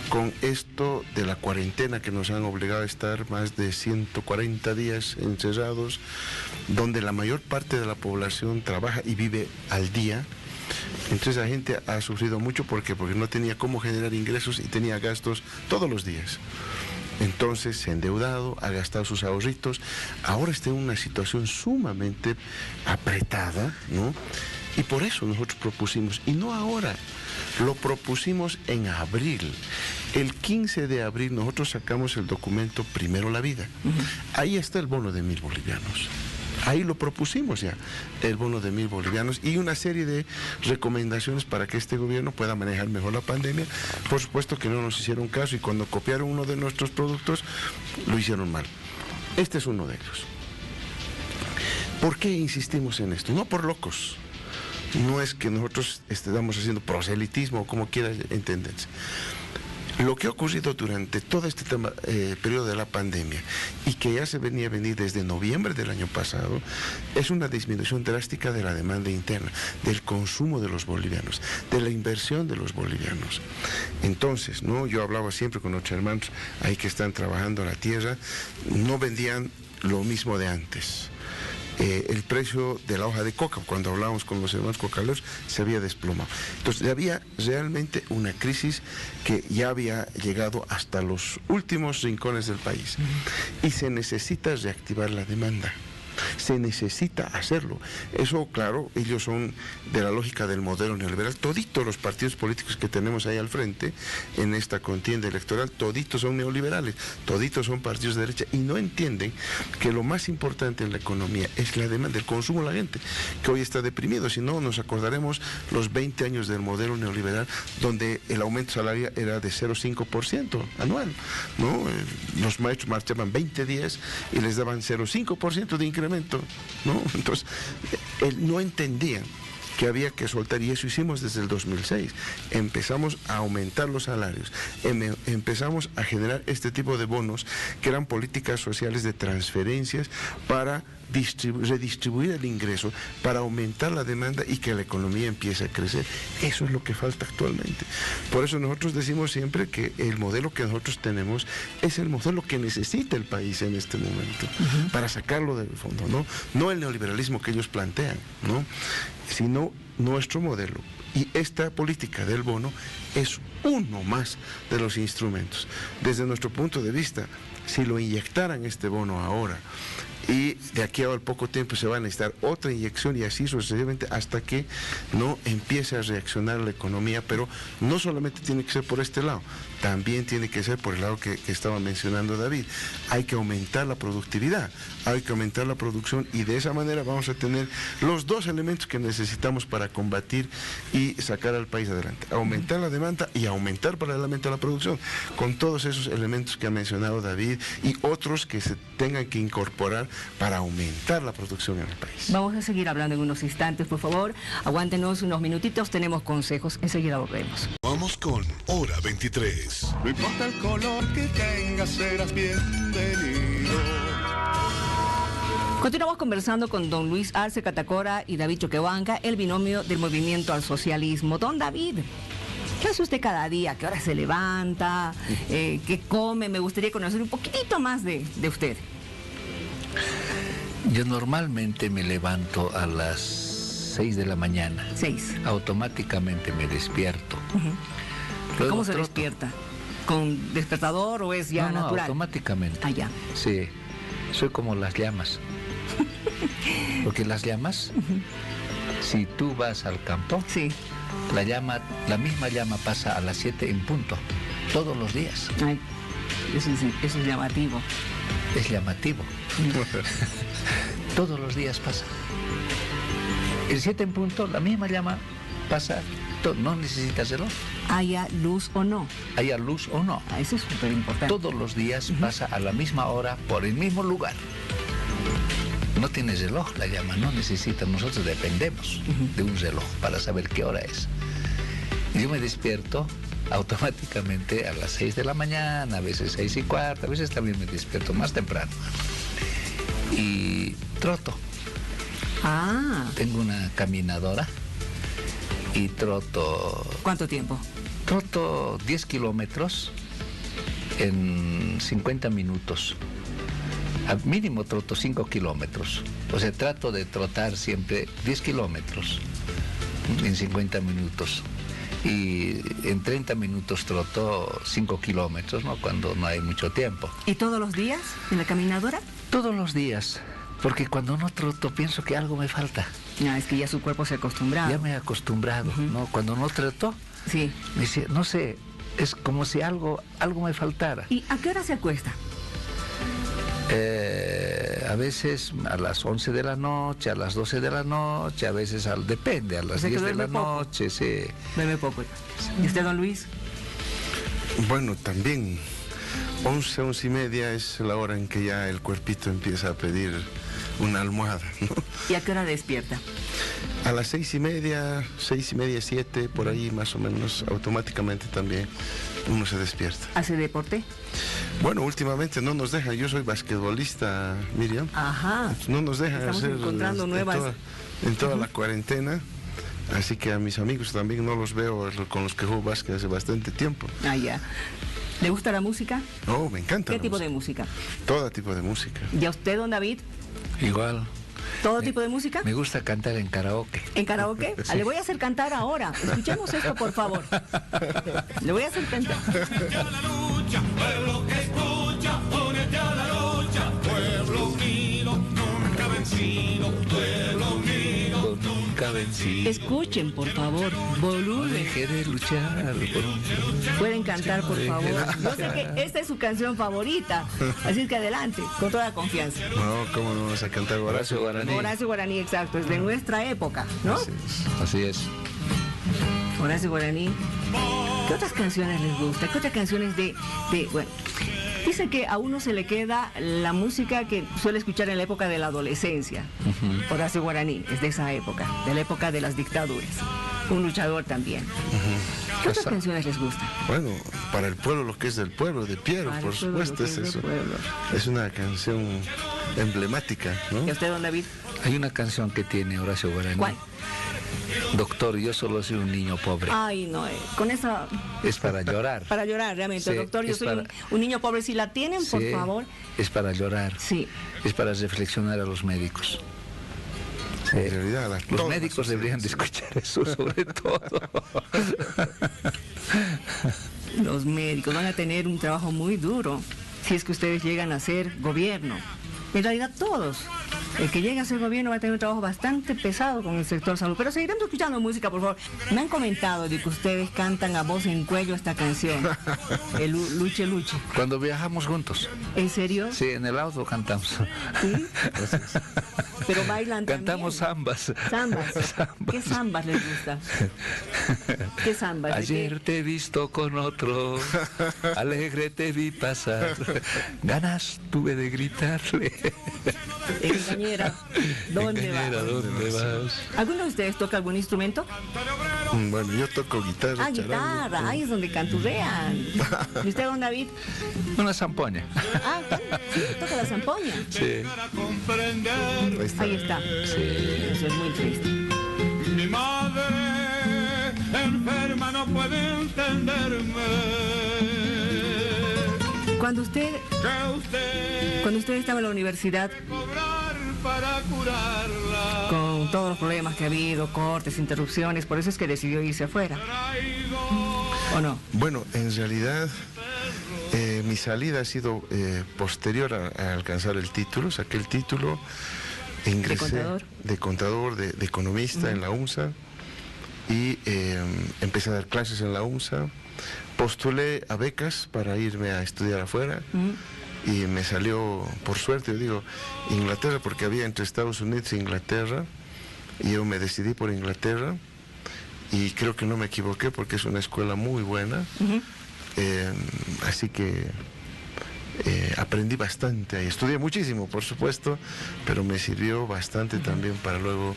Speaker 2: con esto de la cuarentena que nos han obligado a estar más de 140 días encerrados, donde la mayor parte de la población trabaja y vive al día. Entonces la gente ha sufrido mucho porque no tenía cómo generar ingresos y tenía gastos todos los días. Entonces se ha endeudado, ha gastado sus ahorritos, ahora está en una situación sumamente apretada, ¿no? Y por eso nosotros propusimos, y no ahora, lo propusimos en abril. El 15 de abril nosotros sacamos el documento Primero la Vida. Ahí está el bono de 1.000 bolivianos. Ahí lo propusimos ya, el bono de 1.000 bolivianos y una serie de recomendaciones para que este gobierno pueda manejar mejor la pandemia. Por supuesto que no nos hicieron caso y cuando copiaron uno de nuestros productos, lo hicieron mal. Este es uno de ellos. ¿Por qué insistimos en esto? No por locos. No es que nosotros estemos haciendo proselitismo o como quiera entenderse. Lo que ha ocurrido durante todo este periodo de la pandemia y que ya se venía a venir desde noviembre del año pasado es una disminución drástica de la demanda interna, del consumo de los bolivianos, de la inversión de los bolivianos. Entonces, ¿no?, yo hablaba siempre con nuestros hermanos ahí que están trabajando la tierra, no vendían lo mismo de antes. El precio de la hoja de coca, cuando hablábamos con los hermanos cocaleros, se había desplomado. Entonces había realmente una crisis que ya había llegado hasta los últimos rincones del país. Y se necesita reactivar la demanda. Se necesita hacerlo. Eso, claro, ellos son de la lógica del modelo neoliberal. Toditos los partidos políticos que tenemos ahí al frente en esta contienda electoral, toditos son neoliberales, toditos son partidos de derecha y no entienden que lo más importante en la economía es la demanda, el consumo de la gente, que hoy está deprimido. Si no, nos acordaremos los 20 años del modelo neoliberal donde el aumento salarial era de 0,5% anual, ¿no? Los maestros marchaban 20 días y les daban 0,5% de incremento, ¿no? Entonces, no entendían que había que soltar, y eso hicimos desde el 2006. Empezamos a aumentar los salarios, empezamos a generar este tipo de bonos que eran políticas sociales de transferencias para redistribuir el ingreso, para aumentar la demanda y que la economía empiece a crecer. Eso es lo que falta actualmente. Por eso nosotros decimos siempre que el modelo que nosotros tenemos es el modelo que necesita el país en este momento, para sacarlo del fondo, ¿no? No el neoliberalismo que ellos plantean, ¿no?, sino nuestro modelo. Y esta política del bono es uno más de los instrumentos. Desde nuestro punto de vista, si lo inyectaran este bono ahora y de aquí a al poco tiempo se va a necesitar otra inyección y así sucesivamente hasta que no empiece a reaccionar la economía, pero no solamente tiene que ser por este lado, también tiene que ser por el lado que estaba mencionando David. Hay que aumentar la productividad, hay que aumentar la producción y de esa manera vamos a tener los dos elementos que necesitamos para combatir y sacar al país adelante. Aumentar la demanda y aumentar paralelamente la producción, con todos esos elementos que ha mencionado David y otros que se tengan que incorporar para aumentar la producción en el país.
Speaker 1: Vamos a seguir hablando en unos instantes, por favor. Aguántenos unos minutitos, tenemos consejos, enseguida volvemos.
Speaker 4: Vamos con Hora 23.
Speaker 5: No importa el color que tengas, serás bienvenido.
Speaker 1: Continuamos conversando con don Luis Arce Catacora y David Choquehuanca, el binomio del movimiento al socialismo. Don David, ¿qué hace usted cada día? ¿Qué hora se levanta? ¿Qué come? Me gustaría conocer un poquitito más de usted.
Speaker 3: Yo normalmente me levanto a las 6 de la mañana.
Speaker 1: 6.
Speaker 3: Automáticamente me despierto.
Speaker 1: Uh-huh. ¿Cómo se despierta? ¿Con despertador o es ya natural?
Speaker 3: Automáticamente.
Speaker 1: Ah, ya.
Speaker 3: Sí, soy como las llamas. Porque las llamas, si tú vas al campo,
Speaker 1: sí,
Speaker 3: la misma llama pasa a las 7 en punto, todos los días.
Speaker 1: Ay, eso es llamativo.
Speaker 3: Es llamativo. Todos los días pasa. El 7 en punto, la misma llama pasa, no necesitas reloj.
Speaker 1: Haya luz o no.
Speaker 3: Haya luz o no.
Speaker 1: Ah, eso es súper importante.
Speaker 3: Todos los días pasa a la misma hora por el mismo lugar. No tiene reloj la llama, no necesita, nosotros dependemos de un reloj para saber qué hora es. Yo me despierto automáticamente a las 6 de la mañana, a veces 6:15, a veces también me despierto más temprano. Y troto.
Speaker 1: Ah.
Speaker 3: Tengo una caminadora y troto...
Speaker 1: ¿Cuánto tiempo?
Speaker 3: Troto 10 kilómetros en 50 minutos. Al mínimo troto 5 kilómetros. O sea, trato de trotar siempre 10 kilómetros en 50 minutos. Y en 30 minutos troto 5 kilómetros, ¿no? Cuando no hay mucho tiempo.
Speaker 1: ¿Y todos los días en la caminadora?
Speaker 3: Todos los días. Porque cuando no troto pienso que algo me falta.
Speaker 1: No, es que ya su cuerpo se ha acostumbrado.
Speaker 3: Ya me he acostumbrado, ¿no? Cuando no troto,
Speaker 1: sí,
Speaker 3: me dice, no sé, es como si algo me faltara.
Speaker 1: ¿Y a qué hora se acuesta?
Speaker 3: A veces a las 11 de la noche, a las 12 de la noche, a veces depende, a las 10 de la noche, sí.
Speaker 1: Duerme poco. ¿Y usted, don Luis?
Speaker 2: Bueno, también 11:30 es la hora en que ya el cuerpito empieza a pedir una almohada, ¿no?
Speaker 1: ¿Y a qué hora despierta?
Speaker 2: A las 6:30, 7, por ahí más o menos, automáticamente también uno se despierta.
Speaker 1: ¿Hace deporte?
Speaker 2: Bueno, últimamente no nos dejan, yo soy basquetbolista, Miriam.
Speaker 1: Ajá.
Speaker 2: No nos dejan
Speaker 1: Estamos
Speaker 2: hacer
Speaker 1: encontrando nuevas...
Speaker 2: en toda la cuarentena, así que a mis amigos también no los veo con los que juego básquet hace bastante tiempo.
Speaker 1: Ah, ya. ¿Le gusta la música?
Speaker 2: No, me encanta.
Speaker 1: ¿Qué tipo de música?
Speaker 2: Todo tipo de música.
Speaker 1: ¿Y a usted, don David?
Speaker 3: Igual.
Speaker 1: ¿Todo tipo de música?
Speaker 3: Me gusta cantar en karaoke.
Speaker 1: ¿En karaoke? Le voy a hacer cantar ahora. Escuchemos esto, por favor. Le voy a hacer cantar.
Speaker 5: Únete a la lucha, pueblo que escucha, únete a la lucha, pueblo unido, nunca vencido, pueblo unido,
Speaker 3: nunca vencido.
Speaker 1: Escuchen, por favor, volumen.
Speaker 3: Deje de luchar por un...
Speaker 1: Pueden cantar, por favor. Yo sé que esta es su canción favorita, así es que adelante, con toda confianza.
Speaker 2: No, ¿cómo no vamos a cantar Horacio Guaraní?
Speaker 1: Horacio Guaraní, exacto, es de nuestra época, ¿no?
Speaker 3: Así es.
Speaker 1: Horacio Guaraní. ¿Qué otras canciones les gusta? ¿Qué otras canciones bueno, dicen que a uno se le queda la música que suele escuchar en la época de la adolescencia. Horacio Guaraní es de esa época, de la época de las dictaduras. Un luchador también. ¿Qué otras canciones les gustan?
Speaker 2: Bueno, para el pueblo, lo que es del pueblo, de Piero, por supuesto, es una canción emblemática, ¿no?
Speaker 1: ¿Y a usted, don David?
Speaker 3: Hay una canción que tiene Horacio Guaraní.
Speaker 1: ¿Cuál?
Speaker 3: Doctor, yo solo soy un niño pobre.
Speaker 1: Ay, no, con esa...
Speaker 3: Es para llorar.
Speaker 1: Para llorar, realmente.
Speaker 3: Sí,
Speaker 1: doctor, yo soy un niño pobre. Si la tienen,
Speaker 3: sí,
Speaker 1: por favor.
Speaker 3: Es para llorar.
Speaker 1: Sí.
Speaker 3: Es para reflexionar a los médicos. Sí.
Speaker 2: En realidad,
Speaker 3: los médicos deberían de escuchar eso, sobre todo.
Speaker 1: Los médicos van a tener un trabajo muy duro si es que ustedes llegan a ser gobierno. En realidad todos. El que llegue a ser gobierno va a tener un trabajo bastante pesado con el sector salud. Pero seguiremos escuchando música, por favor. Me han comentado de que ustedes cantan a voz en cuello esta canción, el Luche Luche.
Speaker 3: Cuando viajamos juntos.
Speaker 1: ¿En serio?
Speaker 3: Sí, en el auto cantamos.
Speaker 1: ¿Sí? Pero bailan
Speaker 3: Cantamos
Speaker 1: también.
Speaker 3: zambas.
Speaker 1: Zambas. ¿Qué zambas les gusta? ¿Qué zambas?
Speaker 3: Ayer te he visto con otro, alegre te vi pasar, ganas tuve de gritarle.
Speaker 1: Engañera, ¿dónde
Speaker 3: Engañera,
Speaker 1: vas?
Speaker 3: ¿dónde vas?
Speaker 1: ¿Alguno de ustedes toca algún instrumento?
Speaker 2: Bueno, yo toco guitarra,
Speaker 1: Ah, guitarra, ahí es donde canturrean. ¿Y usted, don David?
Speaker 3: Una zampoña.
Speaker 1: Ah, sí, toca la zampoña.
Speaker 3: Sí.
Speaker 2: Ahí está.
Speaker 1: Ahí está.
Speaker 3: Sí.
Speaker 1: Eso es muy triste.
Speaker 5: Mi madre enferma no puede entenderme.
Speaker 1: Cuando usted
Speaker 5: Que usted
Speaker 1: estaba en la universidad,
Speaker 5: cobrar para curarla.
Speaker 1: con todos los problemas que ha habido, cortes, interrupciones, por eso es que decidió irse afuera, ¿o no?
Speaker 2: Bueno, en realidad mi salida ha sido posterior a alcanzar el título. Saqué el título, ingresé de contador, de economista en la UNSA y empecé a dar clases en la UNSA. Postulé a becas para irme a estudiar afuera y me salió, por suerte, yo digo, Inglaterra, porque había entre Estados Unidos e Inglaterra, y yo me decidí por Inglaterra y creo que no me equivoqué porque es una escuela muy buena. Así que aprendí bastante ahí, estudié muchísimo, por supuesto, pero me sirvió bastante también para luego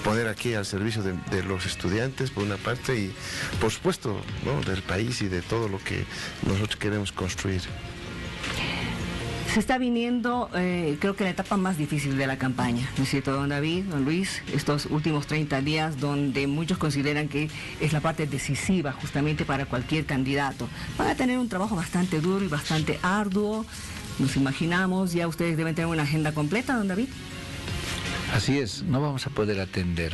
Speaker 2: poner aquí al servicio de los estudiantes, por una parte, y por supuesto, ¿no?, del país y de todo lo que nosotros queremos construir.
Speaker 1: Se está viniendo, creo que la etapa más difícil de la campaña, ¿no es cierto, don David, don Luis? Estos últimos 30 días donde muchos consideran que es la parte decisiva justamente para cualquier candidato. Van a tener un trabajo bastante duro y bastante arduo, nos imaginamos. Ya ustedes deben tener una agenda completa, don David.
Speaker 3: Así es, no vamos a poder atender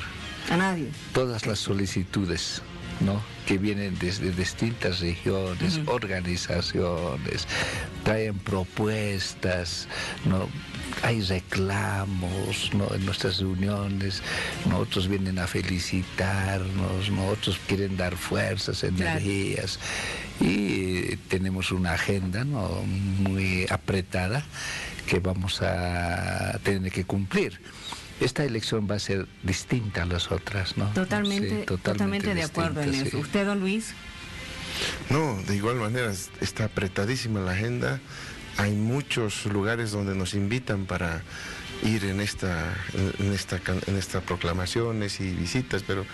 Speaker 1: A nadie.
Speaker 3: todas las solicitudes, ¿no?, que vienen desde distintas regiones, organizaciones, traen propuestas, ¿no?, hay reclamos, ¿no?, en nuestras reuniones, ¿no?, otros vienen a felicitarnos, ¿no?, otros quieren dar fuerzas, energías, y tenemos una agenda, ¿no?, muy apretada que vamos a tener que cumplir. Esta elección va a ser distinta a las otras, ¿no?
Speaker 1: Totalmente,
Speaker 3: Sí,
Speaker 1: totalmente de acuerdo en
Speaker 3: distinta,
Speaker 1: eso.
Speaker 3: sí.
Speaker 1: ¿Usted, don Luis?
Speaker 2: No, de igual manera está apretadísima la agenda. Hay muchos lugares donde nos invitan para ir en estas proclamaciones y visitas, pero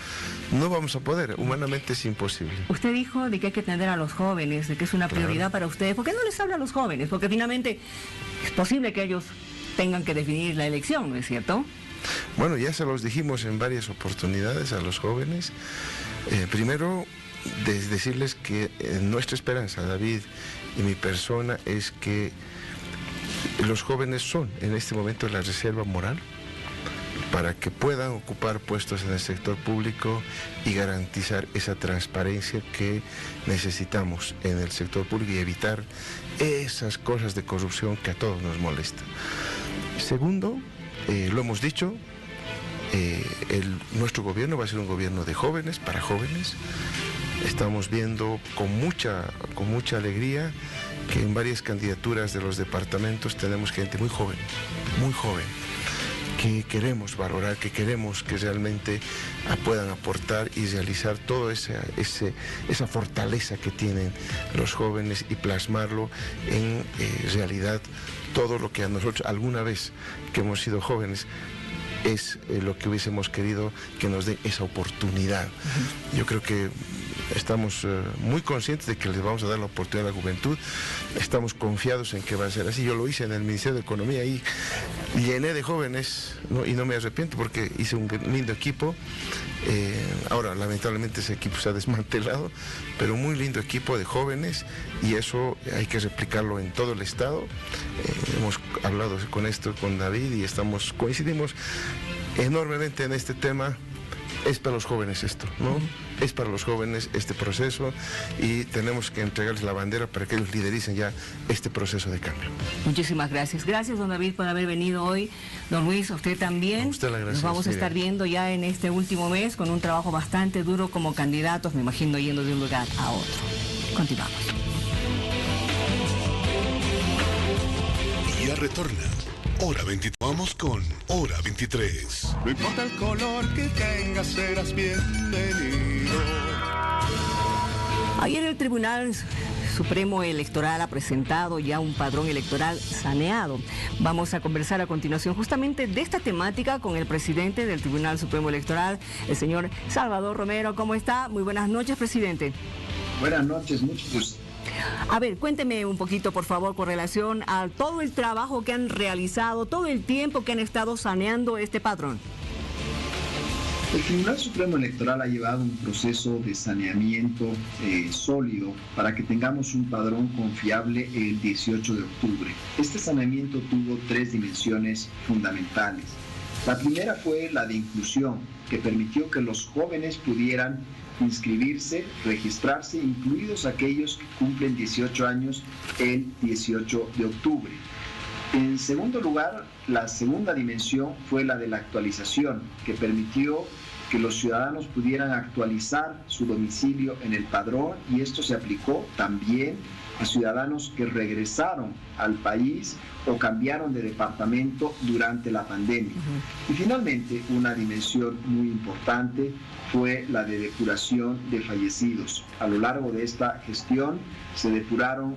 Speaker 2: no vamos a poder, humanamente es imposible.
Speaker 1: Usted dijo de que hay que atender a los jóvenes, de que es una prioridad para ustedes. ¿Por qué no les habla a los jóvenes? Porque finalmente es posible que ellos tengan que definir la elección, ¿no es cierto?
Speaker 2: Bueno, ya se los dijimos en varias oportunidades a los jóvenes. Primero, decirles que nuestra esperanza, David y mi persona, es que los jóvenes son en este momento la reserva moral para que puedan ocupar puestos en el sector público y garantizar esa transparencia que necesitamos en el sector público y evitar esas cosas de corrupción que a todos nos molestan. Segundo, lo hemos dicho, nuestro gobierno va a ser un gobierno de jóvenes, para jóvenes. Estamos viendo con mucha alegría que en varias candidaturas de los departamentos tenemos gente muy joven, que queremos valorar, que queremos que realmente puedan aportar y realizar toda esa fortaleza que tienen los jóvenes y plasmarlo en realidad todo lo que a nosotros alguna vez que hemos sido jóvenes es lo que hubiésemos querido, que nos den esa oportunidad. Yo creo que estamos muy conscientes de que les vamos a dar la oportunidad a la juventud, estamos confiados en que va a ser así. Yo lo hice en el Ministerio de Economía y llené de jóvenes, ¿no?, y no me arrepiento porque hice un lindo equipo. Ahora lamentablemente ese equipo se ha desmantelado, pero un muy lindo equipo de jóvenes y eso hay que replicarlo en todo el estado. Hemos hablado con David y coincidimos enormemente en este tema es para los jóvenes esto, ¿no? Es para los jóvenes este proceso y tenemos que entregarles la bandera para que ellos lidericen ya este proceso de cambio.
Speaker 1: Muchísimas gracias. Gracias, don David, por haber venido hoy. Don Luis, a usted también.
Speaker 2: A usted la gracias.
Speaker 1: Nos vamos a estar viendo ya en este último mes con un trabajo bastante duro como candidatos, me imagino yendo de un lugar a otro. Continuamos.
Speaker 4: Ya retorna. Hora 23. Vamos con Hora 23.
Speaker 5: No importa el color que tengas, serás bienvenido.
Speaker 1: Ayer el Tribunal Supremo Electoral ha presentado ya un padrón electoral saneado. Vamos a conversar a continuación justamente de esta temática con el presidente del Tribunal Supremo Electoral, el señor Salvador Romero. ¿Cómo está? Muy buenas noches, presidente.
Speaker 6: Buenas noches, mucho gusto.
Speaker 1: A ver, cuénteme un poquito, por favor, con relación a todo el trabajo que han realizado, todo el tiempo que han estado saneando este padrón.
Speaker 6: El Tribunal Supremo Electoral ha llevado un proceso de saneamiento sólido para que tengamos un padrón confiable el 18 de octubre. Este saneamiento tuvo 3 dimensiones fundamentales. La primera fue la de inclusión, que permitió que los jóvenes pudieran inscribirse, registrarse, incluidos aquellos que cumplen 18 años el 18 de octubre. En segundo lugar, la segunda dimensión fue la de la actualización, que permitió que los ciudadanos pudieran actualizar su domicilio en el padrón, y esto se aplicó también a ciudadanos que regresaron al país o cambiaron de departamento durante la pandemia. Y finalmente, una dimensión muy importante fue la de depuración de fallecidos. A lo largo de esta gestión se depuraron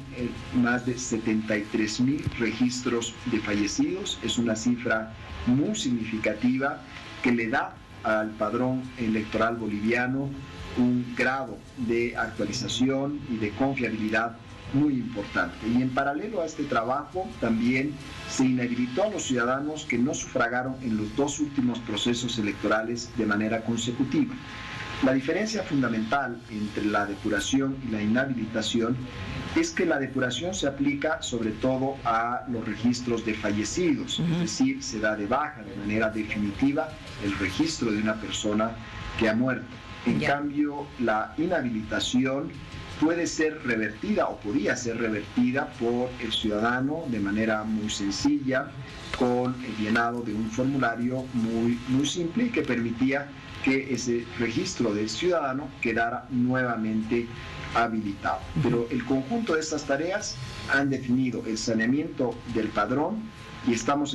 Speaker 6: más de 73,000 registros de fallecidos. Es una cifra muy significativa que le da al padrón electoral boliviano un grado de actualización y de confiabilidad muy importante. Y en paralelo a este trabajo también se inhabilitó a los ciudadanos que no sufragaron en los 2 últimos procesos electorales de manera consecutiva. La diferencia fundamental entre la depuración y la inhabilitación es que la depuración se aplica sobre todo a los registros de fallecidos, es decir, se da de baja de manera definitiva el registro de una persona que ha muerto. En cambio, la inhabilitación puede ser revertida o podía ser revertida por el ciudadano de manera muy sencilla, con el llenado de un formulario muy simple y que permitía que ese registro del ciudadano quedara nuevamente habilitado. Pero el conjunto de estas tareas han definido el saneamiento del padrón y hemos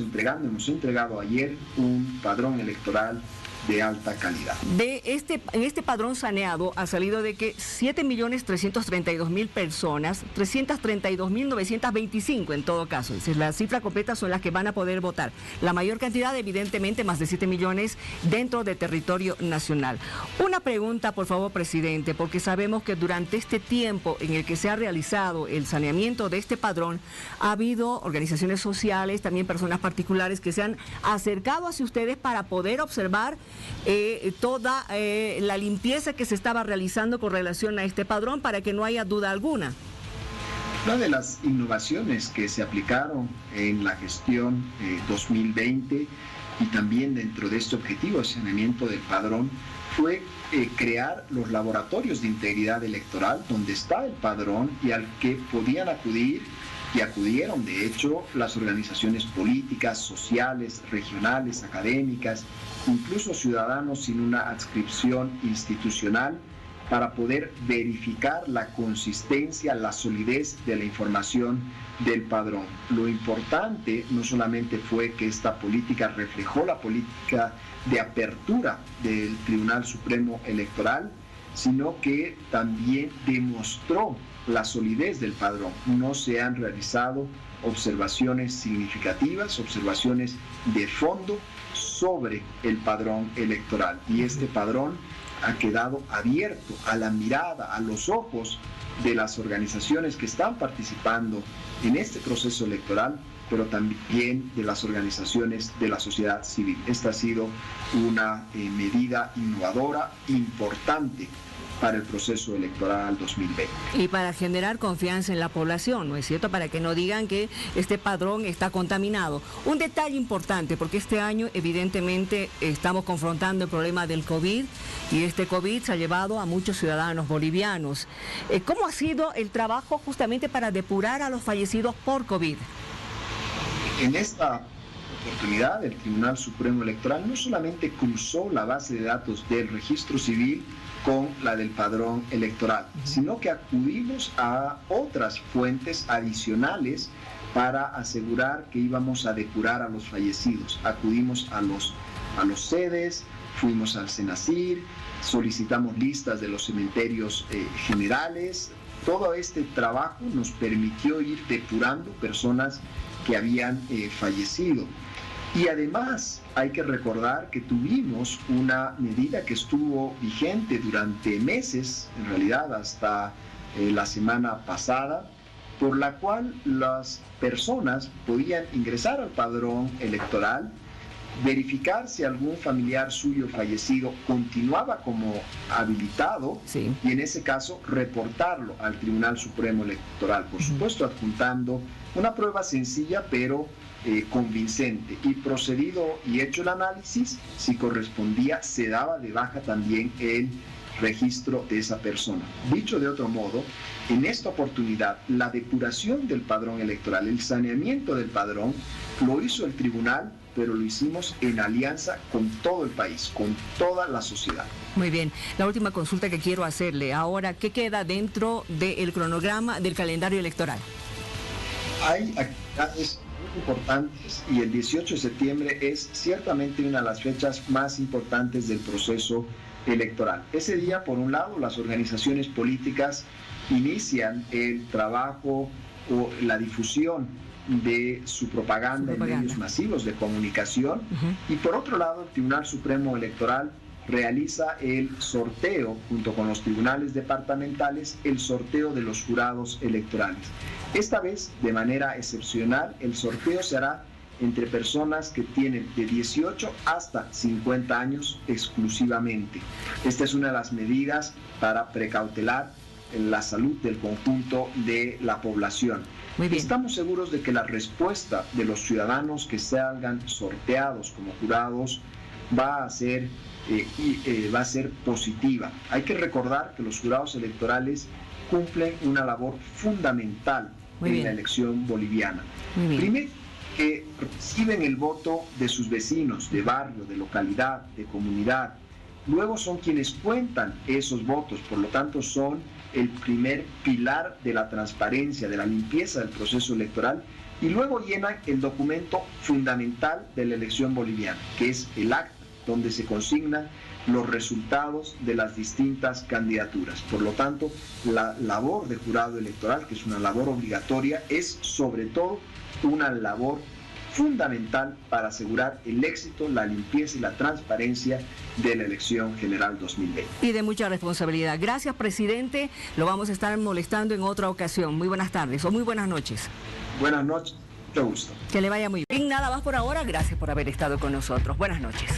Speaker 6: entregado ayer un padrón electoral de alta calidad.
Speaker 1: En este padrón saneado ha salido de que 7.332.000 personas, 332.925 en todo caso, es decir, la cifra completa son las que van a poder votar. La mayor cantidad, evidentemente, más de 7 millones dentro del territorio nacional. Una pregunta, por favor, presidente, porque sabemos que durante este tiempo en el que se ha realizado el saneamiento de este padrón, ha habido organizaciones sociales, también personas particulares que se han acercado hacia ustedes para poder observar toda la limpieza que se estaba realizando con relación a este padrón para que no haya duda alguna.
Speaker 6: Una de las innovaciones que se aplicaron en la gestión 2020 y también dentro de este objetivo de saneamiento del padrón fue crear los laboratorios de integridad electoral donde está el padrón y al que podían acudir y acudieron de hecho las organizaciones políticas, sociales, regionales, académicas, incluso ciudadanos sin una adscripción institucional, para poder verificar la consistencia, la solidez de la información del padrón. Lo importante no solamente fue que esta política reflejó la política de apertura del Tribunal Supremo Electoral, sino que también demostró la solidez del padrón. No se han realizado observaciones significativas, observaciones de fondo sobre el padrón electoral. Y este padrón ha quedado abierto a la mirada, a los ojos de las organizaciones que están participando en este proceso electoral, pero también de las organizaciones de la sociedad civil. Esta ha sido una medida innovadora, importante, para el proceso electoral 2020.
Speaker 1: Y para generar confianza en la población, ¿no es cierto? Para que no digan que este padrón está contaminado. Un detalle importante, porque este año evidentemente estamos confrontando el problema del COVID y este COVID se ha llevado a muchos ciudadanos bolivianos. ¿Cómo ha sido el trabajo justamente para depurar a los fallecidos por COVID?
Speaker 6: En esta oportunidad, el Tribunal Supremo Electoral no solamente cruzó la base de datos del registro civil con la del padrón electoral, sino que acudimos a otras fuentes adicionales para asegurar que íbamos a depurar a los fallecidos. Acudimos a los sedes, fuimos al Senacir, solicitamos listas de los cementerios generales. Todo este trabajo nos permitió ir depurando personas que habían fallecido. Y además hay que recordar que tuvimos una medida que estuvo vigente durante meses, en realidad hasta la semana pasada, por la cual las personas podían ingresar al padrón electoral, verificar si algún familiar suyo fallecido continuaba como habilitado,
Speaker 1: Sí.
Speaker 6: y en ese caso reportarlo al Tribunal Supremo Electoral, por supuesto adjuntando una prueba sencilla pero convincente, y procedido y hecho el análisis, si correspondía, se daba de baja también el registro de esa persona. Dicho de otro modo, en esta oportunidad, la depuración del padrón electoral, el saneamiento del padrón, lo hizo el tribunal, pero lo hicimos en alianza con todo el país, con toda la sociedad.
Speaker 1: Muy bien. La última consulta que quiero hacerle. Ahora, ¿qué queda dentro del cronograma del calendario electoral?
Speaker 6: Hay actividades muy importantes y el 18 de septiembre es ciertamente una de las fechas más importantes del proceso electoral. Ese día, por un lado, las organizaciones políticas inician el trabajo o la difusión de su propaganda en medios masivos de comunicación, y por otro lado, el Tribunal Supremo Electoral realiza el sorteo, junto con los tribunales departamentales, el sorteo de los jurados electorales. Esta vez, de manera excepcional, el sorteo se hará entre personas que tienen de 18 hasta 50 años exclusivamente. Esta es una de las medidas para precautelar la salud del conjunto de la población.
Speaker 1: Muy bien.
Speaker 6: Estamos seguros de que la respuesta de los ciudadanos que salgan sorteados como jurados va a ser positiva. Hay que recordar que los jurados electorales cumplen una labor fundamental en la elección boliviana. Primero, que reciben el voto de sus vecinos, de barrio, de localidad, de comunidad. Luego son quienes cuentan esos votos, por lo tanto son el primer pilar de la transparencia, de la limpieza del proceso electoral, y luego llenan el documento fundamental de la elección boliviana, que es el acta, donde se consignan los resultados de las distintas candidaturas. Por lo tanto, la labor de jurado electoral, que es una labor obligatoria, es sobre todo una labor fundamental para asegurar el éxito, la limpieza y la transparencia de la elección general 2020.
Speaker 1: Y de mucha responsabilidad. Gracias, presidente. Lo vamos a estar molestando en otra ocasión. Muy buenas tardes o muy buenas noches.
Speaker 6: Buenas noches, mucho gusto.
Speaker 1: Que le vaya muy bien. Nada más por ahora. Gracias por haber estado con nosotros. Buenas noches.